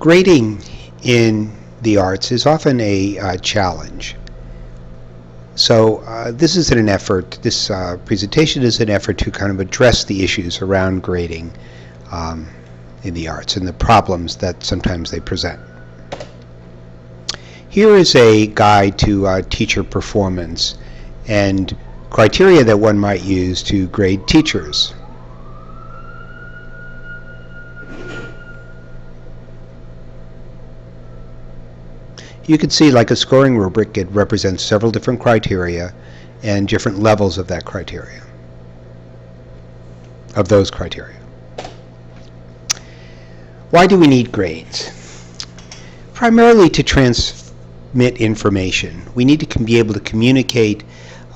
Grading in the arts is often a challenge. So this is an effort, this presentation is an effort to kind of address the issues around grading in the arts and the problems that sometimes they present. Here is a guide to teacher performance and criteria that one might use to grade teachers. You can see, like a scoring rubric, it represents several different criteria and different levels of that criteria, of those criteria. Why do we need grades? Primarily to transmit information. We need to be able to communicate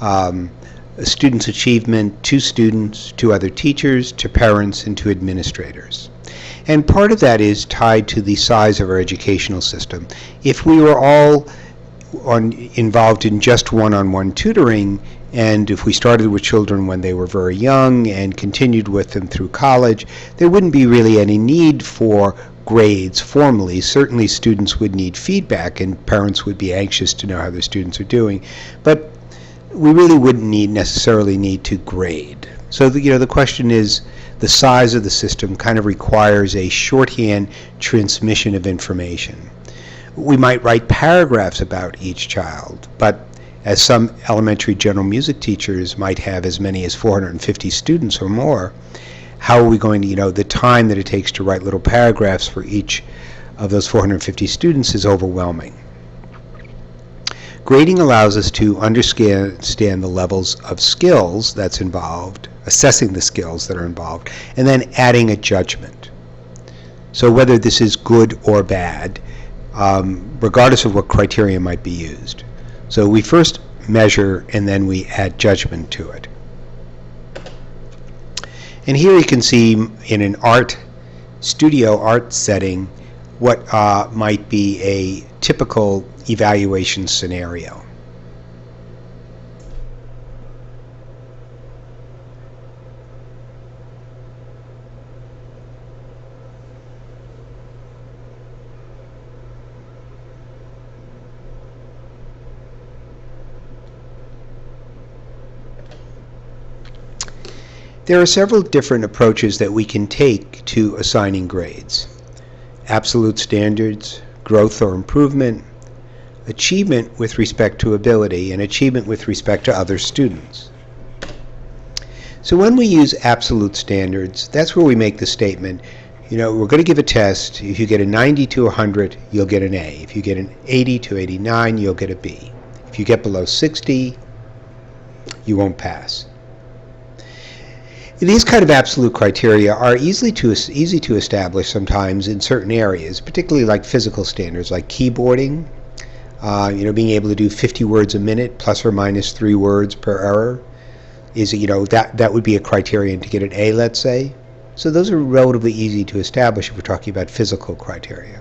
a student's achievement to students, to other teachers, to parents, and to administrators. And part of that is tied to the size of our educational system. If we were all involved in just one-on-one tutoring, and if we started with children when they were very young and continued with them through college, there wouldn't be really any need for grades formally. Certainly students would need feedback and parents would be anxious to know how their students are doing, but we really wouldn't necessarily need to grade. So the question is, the size of the system kind of requires a shorthand transmission of information. We might write paragraphs about each child, but as some elementary general music teachers might have as many as 450 students or more, how are we going to, the time that it takes to write little paragraphs for each of those 450 students is overwhelming. Grading allows us to understand the levels of skills that's involved, assessing the skills that are involved, and then adding a judgment. So whether this is good or bad, regardless of what criteria might be used. So we first measure and then we add judgment to it. And here you can see in an studio art setting what might be a typical evaluation scenario. There are several different approaches that we can take to assigning grades. Absolute standards, growth or improvement, achievement with respect to ability, and achievement with respect to other students. So when we use absolute standards, that's where we make the statement, we're going to give a test. If you get a 90 to 100, you'll get an A. If you get an 80 to 89, you'll get a B. If you get below 60, you won't pass. These kind of absolute criteria are easy to establish sometimes in certain areas, particularly like physical standards, like keyboarding. Being able to do 50 words a minute, plus or minus 3 words per error, is that would be a criterion to get an A, let's say. So those are relatively easy to establish if we're talking about physical criteria.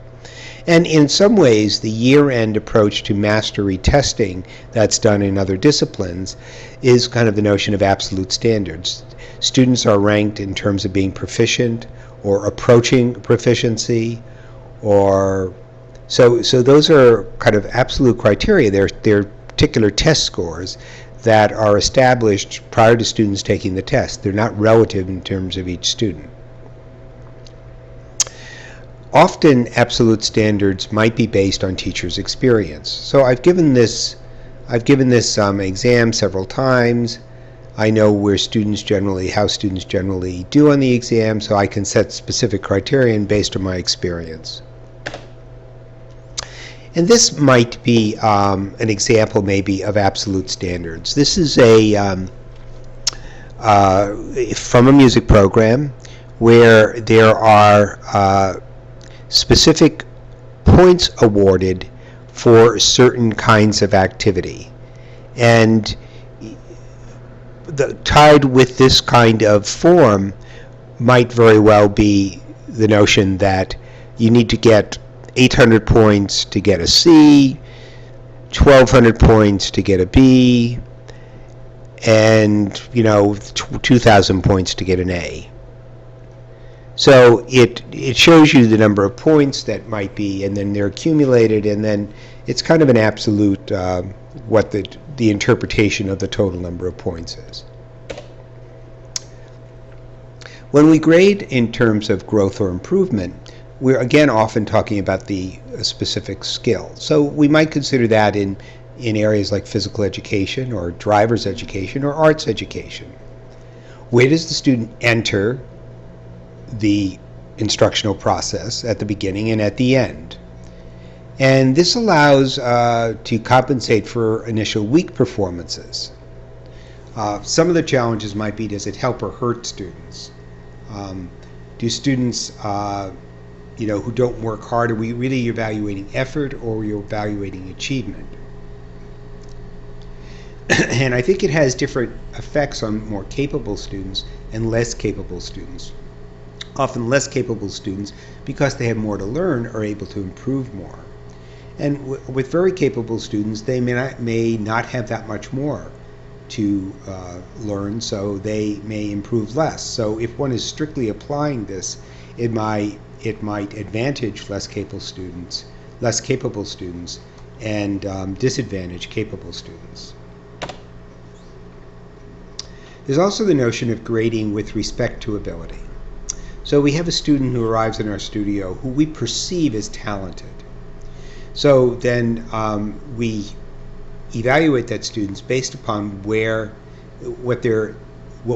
And in some ways, the year-end approach to mastery testing that's done in other disciplines is kind of the notion of absolute standards. Students are ranked in terms of being proficient or approaching proficiency, or so those are kind of absolute criteria. They're particular test scores that are established prior to students taking the test. They're not relative in terms of each student. Often absolute standards might be based on teachers' experience. So I've given this exam several times. I know how students generally do on the exam, so I can set specific criterion based on my experience. And this might be an example maybe of absolute standards. This is from a music program where there are specific points awarded for certain kinds of activity. And tied with this kind of form might very well be the notion that you need to get 800 points to get a C, 1,200 points to get a B, and 2,000 points to get an A. So it shows you the number of points that might be, and then they're accumulated, and then it's kind of an absolute what the interpretation of the total number of points is. When we grade in terms of growth or improvement, we're again often talking about the specific skill. So we might consider that in areas like physical education or driver's education or arts education. Where does the student enter the instructional process at the beginning and at the end? And this allows to compensate for initial weak performances. Some of the challenges might be, does it help or hurt students? Do students who don't work hard, are we really evaluating effort or are we evaluating achievement? And I think it has different effects on more capable students and less capable students. Often less capable students, because they have more to learn, are able to improve more. And with very capable students, they may not have that much more to learn, so they may improve less. So if one is strictly applying this, it might advantage less capable students, and disadvantage capable students. There's also the notion of grading with respect to ability. So we have a student who arrives in our studio who we perceive as talented. So then we evaluate that student based upon what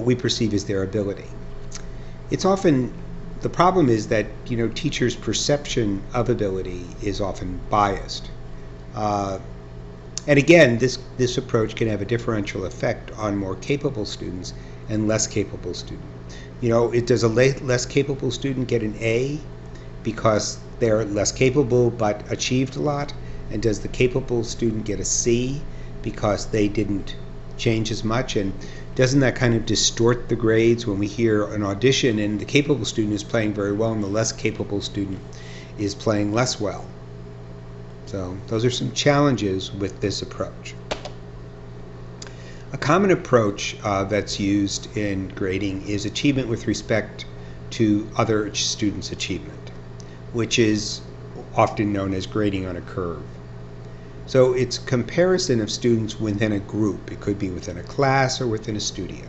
we perceive as their ability. It's often, the problem is that teachers' perception of ability is often biased. And again, this approach can have a differential effect on more capable students and less capable students. Does a less capable student get an A because they're less capable but achieved a lot? And does the capable student get a C because they didn't change as much? And doesn't that kind of distort the grades when we hear an audition and the capable student is playing very well and the less capable student is playing less well? So those are some challenges with this approach. A common approach that's used in grading is achievement with respect to other students' achievement, which is often known as grading on a curve. So it's comparison of students within a group. It could be within a class or within a studio.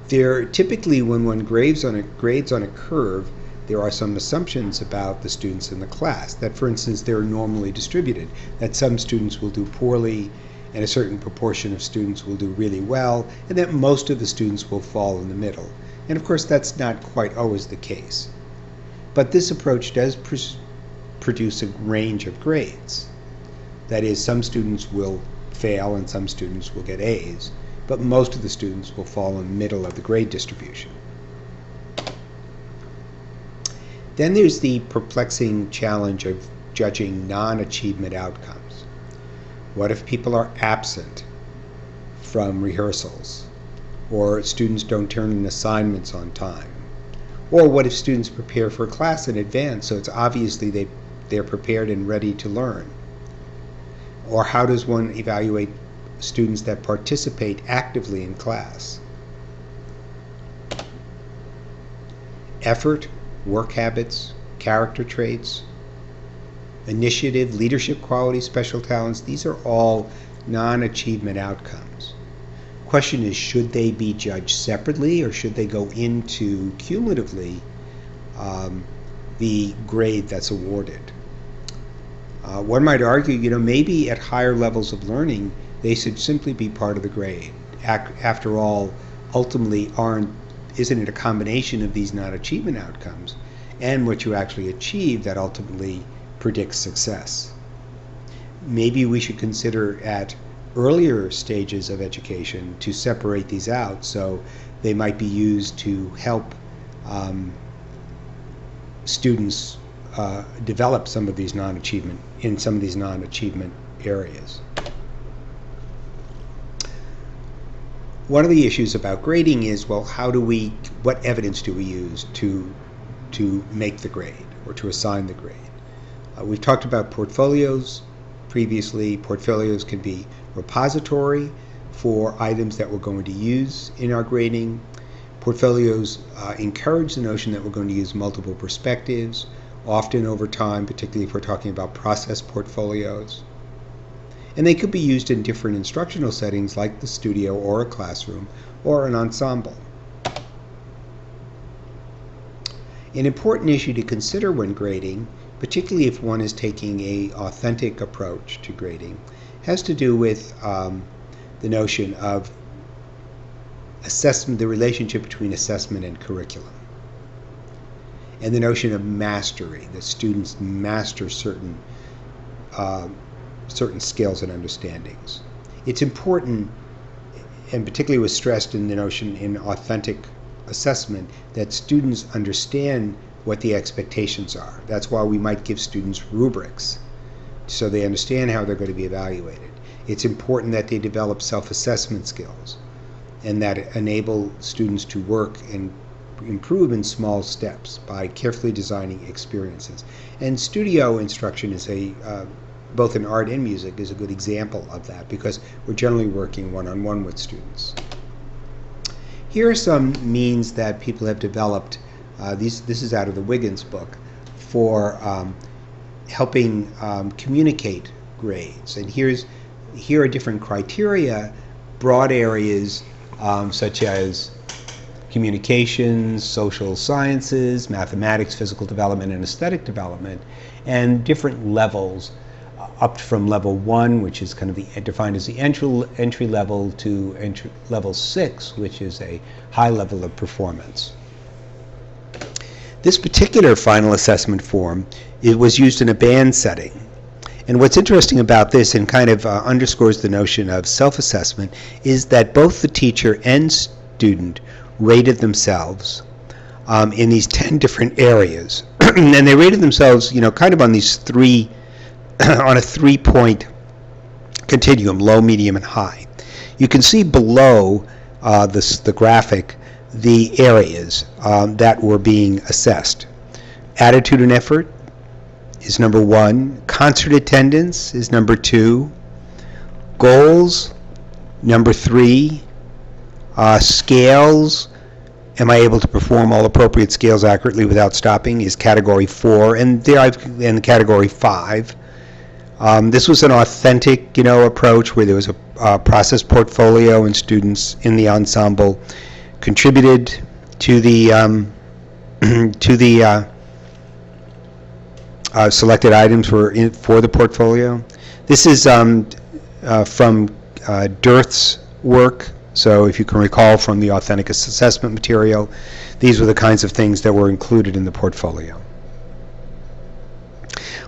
Typically, when one grades on a curve, there are some assumptions about the students in the class, that for instance they're normally distributed, that some students will do poorly and a certain proportion of students will do really well, and that most of the students will fall in the middle. And of course that's not quite always the case. But this approach does produce a range of grades. That is, some students will fail and some students will get A's, but most of the students will fall in the middle of the grade distribution. Then there's the perplexing challenge of judging non-achievement outcomes. What if people are absent from rehearsals? Or students don't turn in assignments on time? Or what if students prepare for a class in advance, so it's obviously they're prepared and ready to learn? Or how does one evaluate students that participate actively in class? Effort, work habits, character traits, initiative, leadership qualities, special talents, these are all non-achievement outcomes. Question is, should they be judged separately or should they go into cumulatively the grade that's awarded? One might argue, maybe at higher levels of learning, they should simply be part of the grade. After all, ultimately, isn't it a combination of these non-achievement outcomes and what you actually achieve that ultimately predicts success? Maybe we should consider at earlier stages of education to separate these out, so they might be used to help students develop some of these non-achievement areas. One of the issues about grading is, well, what evidence do we use to make the grade or to assign the grade? We've talked about portfolios previously. Portfolios can be repository for items that we're going to use in our grading. Portfolios encourage the notion that we're going to use multiple perspectives, often over time, particularly if we're talking about process portfolios. And they could be used in different instructional settings like the studio or a classroom or an ensemble. An important issue to consider when grading, particularly if one is taking an authentic approach to grading, has to do with the notion of assessment, the relationship between assessment and curriculum, and the notion of mastery, that students master certain skills and understandings. It's important, and particularly was stressed in the notion in authentic assessment, that students understand what the expectations are. That's why we might give students rubrics, so they understand how they're going to be evaluated. It's important that they develop self-assessment skills and that enable students to work and improve in small steps by carefully designing experiences. And studio instruction is both in art and music is a good example of that, because we're generally working one-on-one with students. Here are some means that people have developed. This is out of the Wiggins book, for helping communicate grades. And here are different criteria, broad areas such as communications, social sciences, mathematics, physical development, and aesthetic development, and different levels up from level 1, which is kind of defined as the entry level, to level 6, which is a high level of performance. This particular final assessment form, it was used in a band setting. And what's interesting about this, and kind of underscores the notion of self-assessment, is that both the teacher and student rated themselves in these 10 different areas. And they rated themselves, kind of on these on a 3-point continuum, low, medium, and high. You can see below the graphic the areas that were being assessed. Attitude and effort is number 1. Concert attendance is number 2. Goals, number 3. Scales, am I able to perform all appropriate scales accurately without stopping, is category 4, and category 5. This was an authentic, approach where there was a process portfolio, and students in the ensemble contributed to the selected items for the portfolio. This is from Dirth's work. So if you can recall from the authentic assessment material, these were the kinds of things that were included in the portfolio.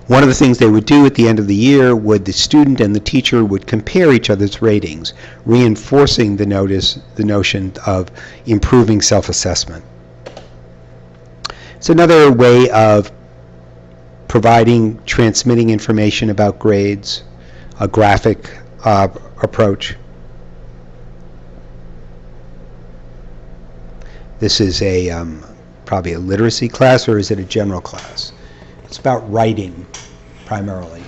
One of the things they would do at the end of the year would the student and the teacher would compare each other's ratings, reinforcing the notion of improving self-assessment. It's another way of transmitting information about grades, a graphic approach. This is probably a literacy class, or is it a general class? It's about writing, primarily.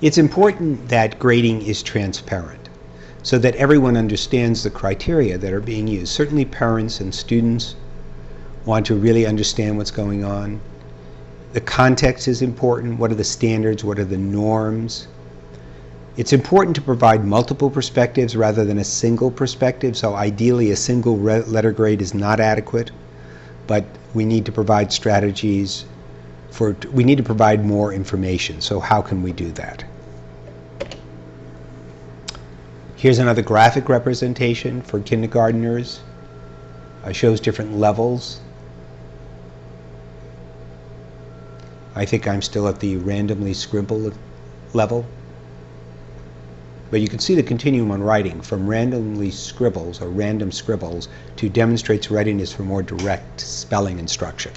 It's important that grading is transparent, so that everyone understands the criteria that are being used. Certainly parents and students want to really understand what's going on. The context is important. What are the standards? What are the norms? It's important to provide multiple perspectives rather than a single perspective. So ideally, a single letter grade is not adequate, but we need to provide strategies we need to provide more information. So how can we do that? Here's another graphic representation for kindergarteners. Shows different levels. I think I'm still at the randomly scribble level. But you can see the continuum on writing, from randomly scribbles or random scribbles to demonstrates readiness for more direct spelling instruction.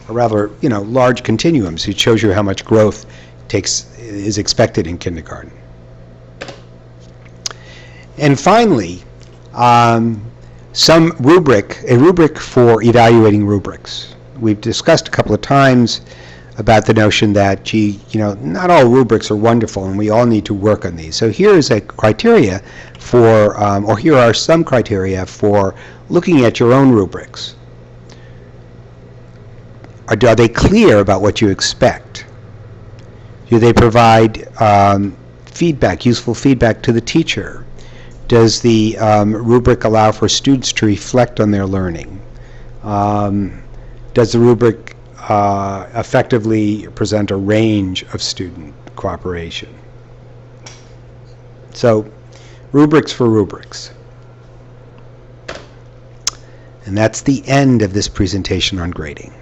A rather, large continuums. It shows you how much growth is expected in kindergarten. And finally, a rubric for evaluating rubrics. We've discussed a couple of times about the notion that, gee, not all rubrics are wonderful and we all need to work on these. So here is a criteria for, or here are some criteria for looking at your own rubrics. Are they clear about what you expect? Do they provide feedback, useful feedback to the teacher? Does the rubric allow for students to reflect on their learning? Does the rubric effectively present a range of student cooperation? So, rubrics for rubrics. And that's the end of this presentation on grading.